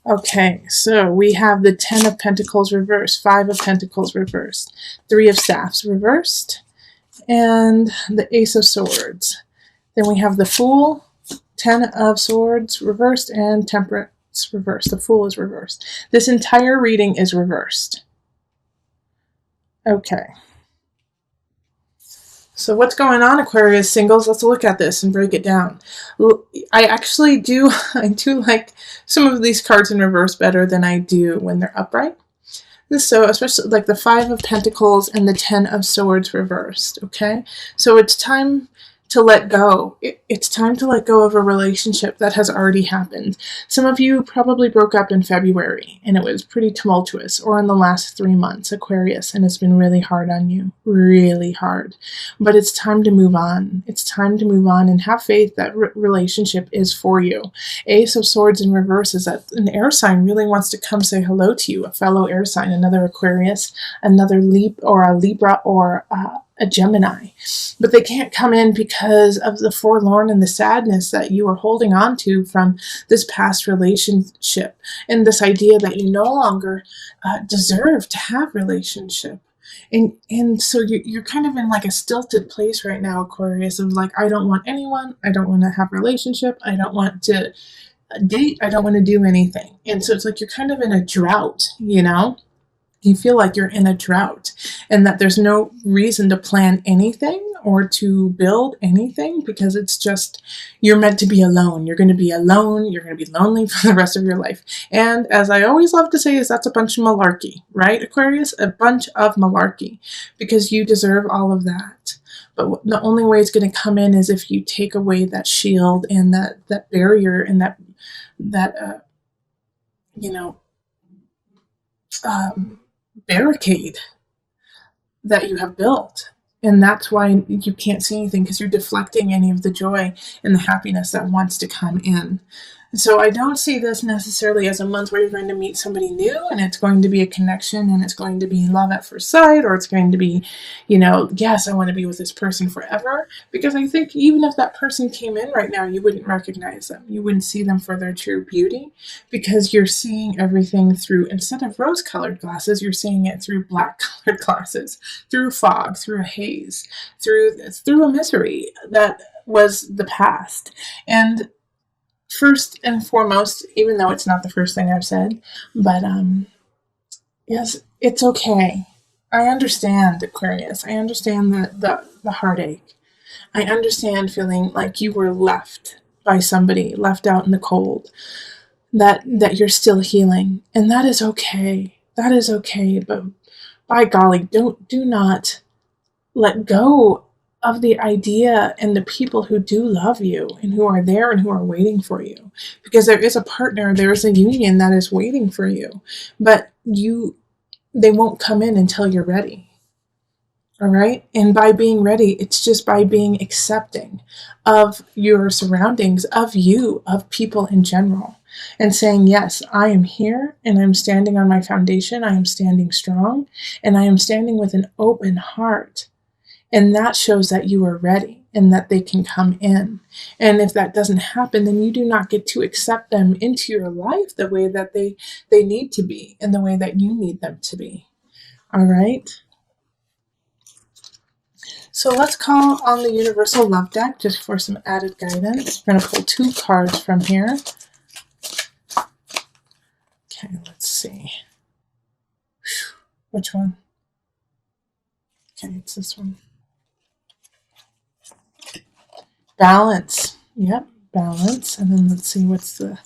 Okay, so we have the 10 of Pentacles reversed, 5 of Pentacles reversed, 3 of Staffs reversed, and the Ace of Swords. Then we have the Fool, 10 of Swords reversed, and Temperance reversed. The Fool is reversed. This entire reading is reversed. Okay. So what's going on, Aquarius singles? Let's look at this and break it down. I actually do, I do like some of these cards in reverse better than I do when they're upright. So especially like the 5 of Pentacles and the 10 of Swords reversed, okay? So it's time to let go. It's time to let go of a relationship that has already happened. Some of you probably broke up in February and it was pretty tumultuous, or in the last 3 months, Aquarius, and it's been really hard on you, really hard. But it's time to move on. It's time to move on and have faith that relationship is for you. Ace of Swords in reverse is that an air sign really wants to come say hello to you, a fellow air sign, another Aquarius, another Libra, or a Gemini. But they can't come in because of the forlorn and the sadness that you are holding on to from this past relationship, and this idea that you no longer deserve to have relationship. And so you're kind of in like a stilted place right now, Aquarius, of like, I don't want anyone, I don't want to have a relationship, I don't want to date, I don't want to do anything. And so it's like you're kind of in a drought, you know? You feel like you're in a drought and that there's no reason to plan anything or to build anything, because it's just, you're meant to be alone. You're going to be alone. You're going to be lonely for the rest of your life. And as I always love to say, is that's a bunch of malarkey, right, Aquarius? A bunch of malarkey, because you deserve all of that. But the only way it's going to come in is if you take away that shield and that barrier and that barricade that you have built. And that's why you can't see anything, because you're deflecting any of the joy and the happiness that wants to come in. So I don't see this necessarily as a month where you're going to meet somebody new and it's going to be a connection and it's going to be love at first sight, or it's going to be, yes, I want to be with this person forever. Because I think even if that person came in right now, you wouldn't recognize them. You wouldn't see them for their true beauty, because you're seeing everything through, instead of rose-colored glasses, you're seeing it through black-colored glasses, through fog, through a haze, through a misery that was the past. And first and foremost, even though it's not the first thing I've said, but yes, it's okay. I understand, Aquarius. I understand the heartache. I understand feeling like you were left by somebody, left out in the cold, that you're still healing. And that is okay. That is okay. But by golly, do not let go of the idea and the people who do love you and who are there and who are waiting for you. Because there is a partner, there is a union that is waiting for you. But they won't come in until you're ready. All right? And by being ready, it's just by being accepting of your surroundings, of you, of people in general. And saying, yes, I am here and I'm standing on my foundation. I am standing strong and I am standing with an open heart. And that shows that you are ready and that they can come in. And if that doesn't happen, then you do not get to accept them into your life the way that they need to be and the way that you need them to be. All right? So let's call on the Universal Love deck just for some added guidance. We're going to pull 2 cards from here. Okay, let's see. Which one? Okay, it's this one. Balance. Yep, balance. And then let's see, what's the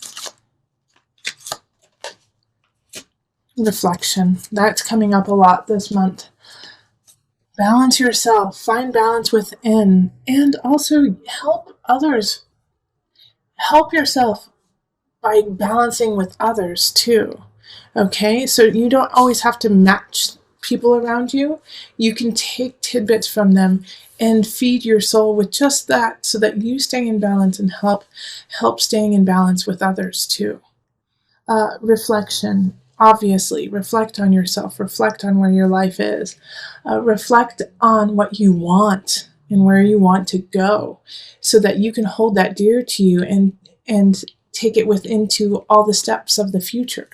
reflection? That's coming up a lot this month. Balance yourself. Find balance within. And also help others. Help yourself by balancing with others too. Okay? So you don't always have to match people around you. You can take tidbits from them and feed your soul with just that, so that you stay in balance and help staying in balance with others too. Reflection. Obviously, reflect on yourself. Reflect on where your life is. Reflect on what you want and where you want to go, so that you can hold that dear to you and take it into all the steps of the future.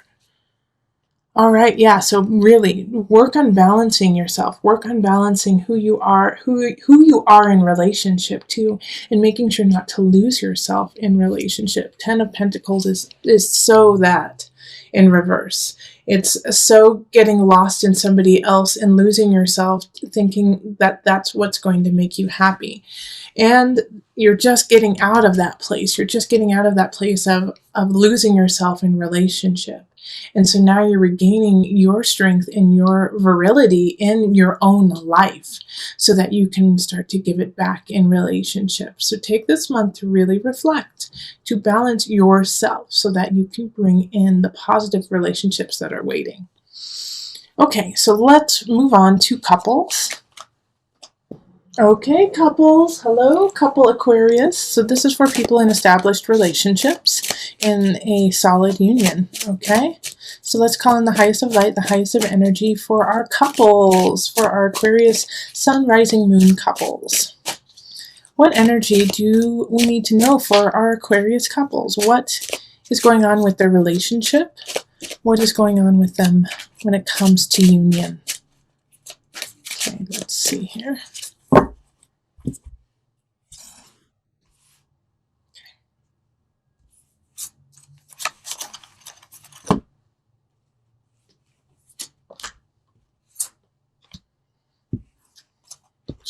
All right, yeah, so really work on balancing yourself. Work on balancing who you are, who you are in relationship to, and making sure not to lose yourself in relationship. 10 of Pentacles is so that in reverse. It's so getting lost in somebody else and losing yourself, thinking that that's what's going to make you happy. And you're just getting out of that place. You're just getting out of that place of losing yourself in relationship. And so now you're regaining your strength and your virility in your own life so that you can start to give it back in relationships. So take this month to really reflect, to balance yourself so that you can bring in the positive relationships that are waiting. Okay, so let's move on to couples. Okay, couples. Hello, couple Aquarius. So this is for people in established relationships in a solid union. Okay, so let's call in the highest of light, the highest of energy for our couples, for our Aquarius sun, rising, moon couples. What energy do we need to know for our Aquarius couples? What is going on with their relationship? What is going on with them when it comes to union? Okay, let's see here.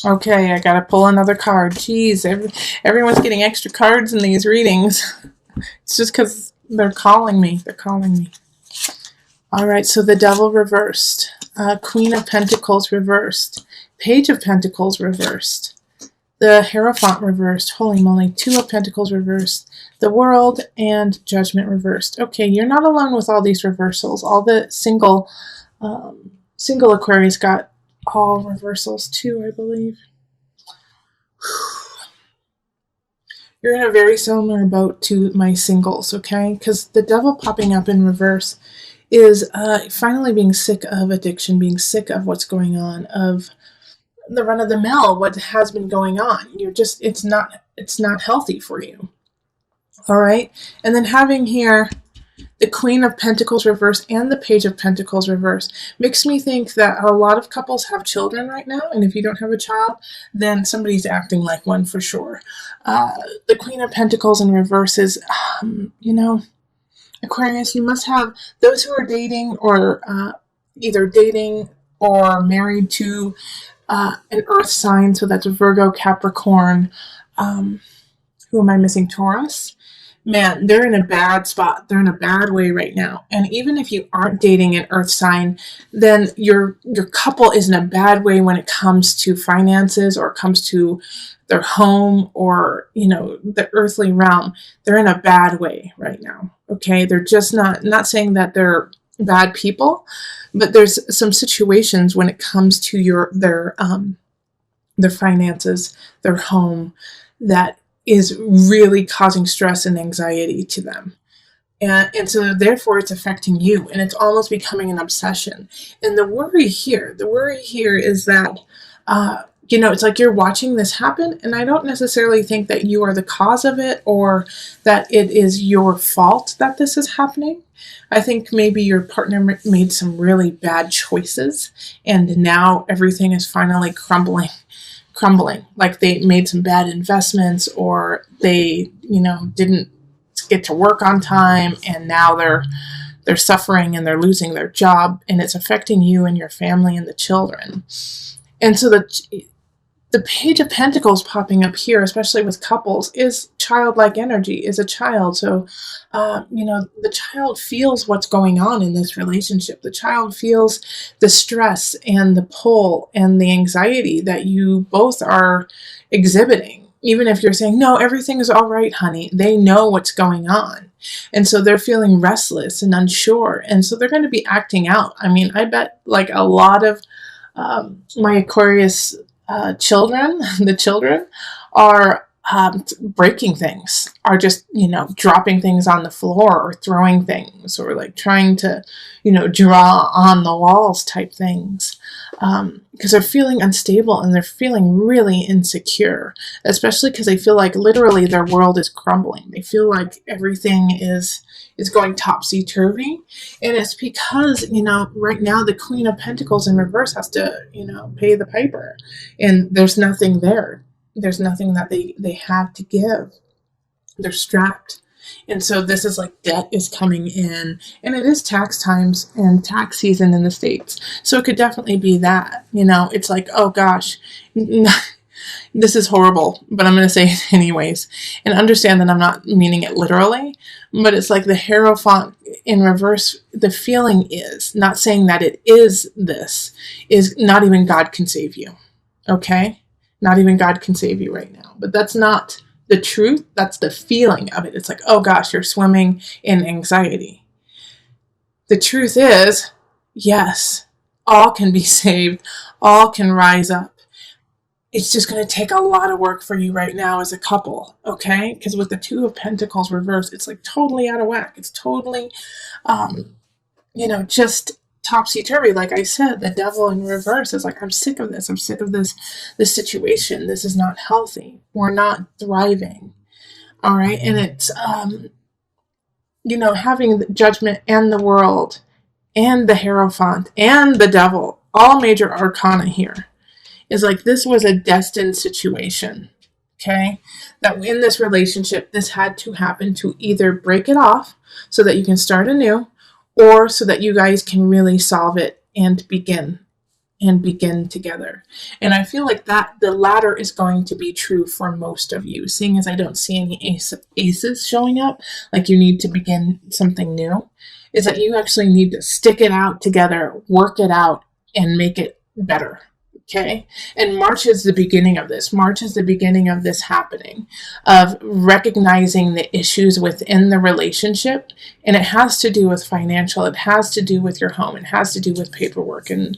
Okay, I gotta pull another card. Jeez, everyone's getting extra cards in these readings. It's just because they're calling me. They're calling me. All right, so the Devil reversed. Queen of Pentacles reversed. Page of Pentacles reversed. The Hierophant reversed. Holy moly. Two of Pentacles reversed. The World and Judgment reversed. Okay, you're not alone with all these reversals. All the single Aquarius got all reversals too, I believe. You're in a very similar boat to my singles, okay? Because the Devil popping up in reverse is finally being sick of addiction, being sick of what's going on, of the run-of-the-mill, what has been going on. You're just, it's not healthy for you. All right? And then having here the Queen of Pentacles reversed and the Page of Pentacles reversed makes me think that a lot of couples have children right now, and if you don't have a child, then somebody's acting like one for sure. The Queen of Pentacles in reverse is, Aquarius, you must have those who are dating or either dating or married to an earth sign, so that's Virgo, Capricorn, who am I missing? Taurus. Man, they're in a bad spot. They're in a bad way right now. And even if you aren't dating an earth sign, then your couple is in a bad way when it comes to finances or it comes to their home or, the earthly realm. They're in a bad way right now. Okay. They're just not saying that they're bad people, but there's some situations when it comes to their finances, their home, that is really causing stress and anxiety to them. And so therefore it's affecting you, and it's almost becoming an obsession. And the worry here is that, it's like you're watching this happen, and I don't necessarily think that you are the cause of it or that it is your fault that this is happening. I think maybe your partner made some really bad choices, and now everything is finally crumbling, like they made some bad investments, or they, didn't get to work on time, and now they're suffering and they're losing their job, and it's affecting you and your family and the children. And so the Page of Pentacles popping up here, especially with couples, is childlike energy, is a child. So, the child feels what's going on in this relationship. The child feels the stress and the pull and the anxiety that you both are exhibiting. Even if you're saying, no, everything is all right, honey, they know what's going on. And so they're feeling restless and unsure. And so they're going to be acting out. I mean, I bet like a lot of my Aquarius children, the children are breaking things, are just, dropping things on the floor or throwing things, or like trying to, draw on the walls type things. Because they're feeling unstable and they're feeling really insecure, especially because they feel like literally their world is crumbling. They feel like everything is going topsy-turvy. And it's because, right now the Queen of Pentacles in reverse has to, pay the piper. And there's nothing there. There's nothing that they have to give. They're strapped. And so this is like debt is coming in, and it is tax times and tax season in the States. So it could definitely be that, it's like, oh gosh, this is horrible, but I'm going to say it anyways. And understand that I'm not meaning it literally, but it's like the Hierophant in reverse. The feeling is, not saying that it is this, is not even God can save you. Okay? Not even God can save you right now. But that's not the truth. That's the feeling of it. It's like, oh gosh, you're swimming in anxiety. The truth is, yes, all can be saved. All can rise up. It's just going to take a lot of work for you right now as a couple, okay? Because with the Two of Pentacles reversed, it's like totally out of whack. It's totally, just topsy-turvy. Like I said, the Devil in reverse is like, I'm sick of this. I'm sick of this situation. This is not healthy. We're not thriving, all right? And it's, having the Judgment and the World and the Hierophant and the Devil, all major arcana here, is like this was a destined situation, okay? That in this relationship, this had to happen to either break it off so that you can start anew, or so that you guys can really solve it and begin together. And I feel like that the latter is going to be true for most of you, seeing as I don't see any aces showing up, like you need to begin something new, is that you actually need to stick it out together, work it out, and make it better. Okay. And March is the beginning of this. March is the beginning of this happening, of recognizing the issues within the relationship. And it has to do with financial. It has to do with your home. It has to do with paperwork and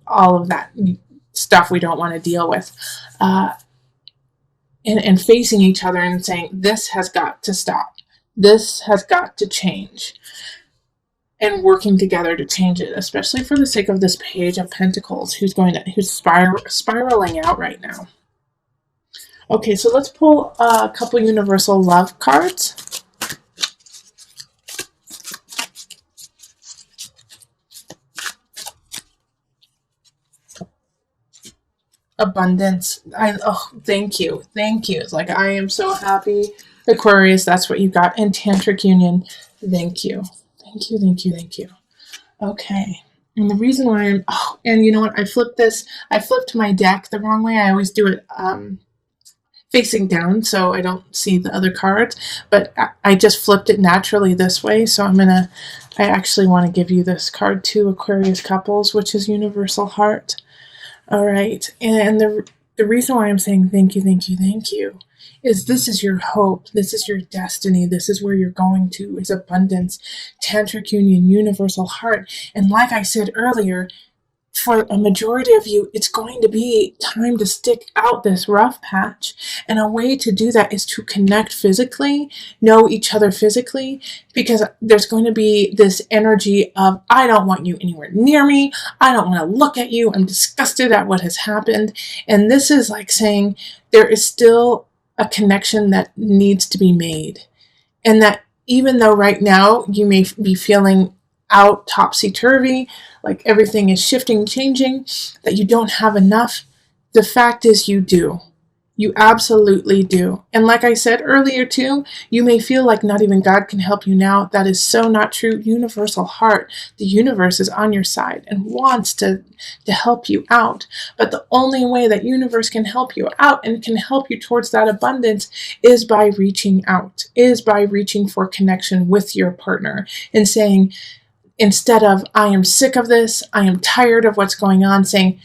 all of that stuff we don't want to deal with. And facing each other and saying, this has got to stop. This has got to change. And working together to change it, especially for the sake of this Page of Pentacles, who's spiraling out right now. Okay, so let's pull a couple universal love cards. Abundance. Thank you. It's like, I am so happy. Aquarius, that's what you got. And Tantric Union. Thank you. Thank you. Okay. And the reason why and you know what? I flipped my deck the wrong way. I always do it facing down so I don't see the other cards, but I just flipped it naturally this way. So I actually want to give you this card too, Aquarius couples, which is Universal Heart. All right. And the reason why I'm saying thank you is this is your hope. This is your destiny. This is where you're going to, is abundance, Tantric Union, Universal Heart. And like I said earlier, for a majority of you, it's going to be time to stick out this rough patch. And a way to do that is to connect physically, know each other physically, because there's going to be this energy of, I don't want you anywhere near me. I don't want to look at you. I'm disgusted at what has happened. And this is like saying there is still a connection that needs to be made. And that even though right now you may be feeling out topsy-turvy, like everything is shifting, changing, that you don't have enough, the fact is you do. You absolutely do. And like I said earlier too, you may feel like not even God can help you now. That is so not true. Universal Heart, the universe is on your side and wants to help you out. But the only way that universe can help you out and can help you towards that abundance is by reaching out, is by reaching for connection with your partner and saying, instead of, I am sick of this, I am tired of what's going on, saying,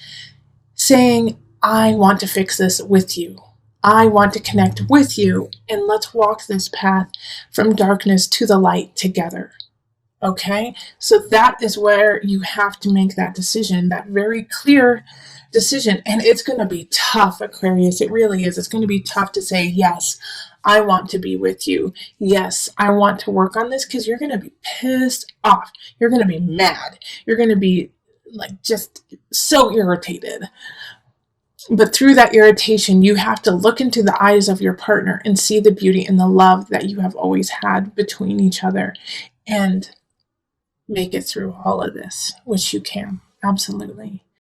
I want to fix this with you. I want to connect with you, and let's walk this path from darkness to the light together. Okay, so that is where you have to make that decision, that very clear decision. And it's going to be tough, Aquarius. It really is. It's going to be tough to say, yes, I want to be with you. Yes, I want to work on this, because you're going to be pissed off. You're going to be mad. You're going to be like just so irritated. But through that irritation, you have to look into the eyes of your partner and see the beauty and the love that you have always had between each other, and make it through all of this, which you can. Absolutely.